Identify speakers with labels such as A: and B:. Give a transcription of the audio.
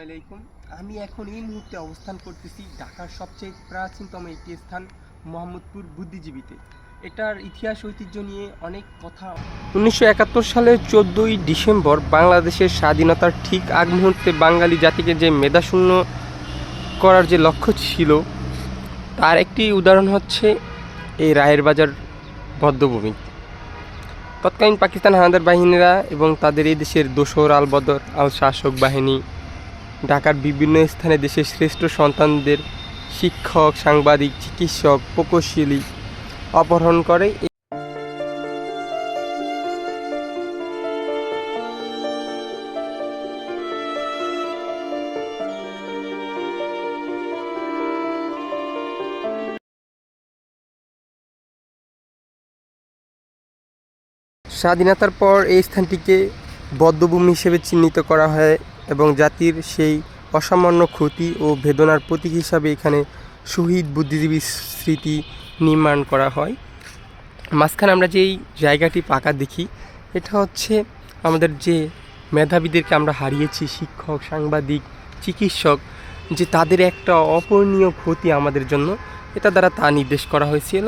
A: আলাইকুম। আমি এখন এই মুহূর্তে অবস্থান করতেছি ঢাকার সবচেয়ে প্রাচীনতম একটি স্থান মোহাম্মদপুর বুদ্ধিজীবীতে। এটার ইতিহাস ঐতিহ্য নিয়ে অনেক কথা। 1971 সালের 14ই ডিসেম্বর বাংলাদেশের স্বাধীনতার ঠিক আগ মুহূর্তে বাঙালি জাতিকে যে মেধাশূন্য করার যে লক্ষ্য ছিল, তার একটি উদাহরণ হচ্ছে এই রায়ের বাজার বধ্যভূমি। তৎকালীন পাকিস্তান হানাদার বাহিনীরা এবং তাদের এই দেশের দোসর আল বদর আল শাসক বাহিনী ঢাকার বিভিন্ন স্থানে দেশের শ্রেষ্ঠ সন্তানদের শিক্ষক, সাংবাদিক, চিকিৎসক, প্রকৌশলী অপহরণ করে। স্বাধীনতার পর এই স্থানটিকে বধ্যভূমি হিসেবে চিহ্নিত করা হয় এবং জাতির সেই অসামান্য ক্ষতি ও বেদনার প্রতীক হিসাবে এখানে শহীদ বুদ্ধিজীবী স্মৃতি নির্মাণ করা হয়। মাঝখানে আমরা যেই জায়গাটি পাকা দেখি, এটা হচ্ছে আমাদের যে মেধাবীদেরকে আমরা হারিয়েছি, শিক্ষক, সাংবাদিক, চিকিৎসক, যে তাদের একটা অপূরণীয় ক্ষতি আমাদের জন্য, এটা দ্বারা তা নির্দেশ করা হয়েছিল।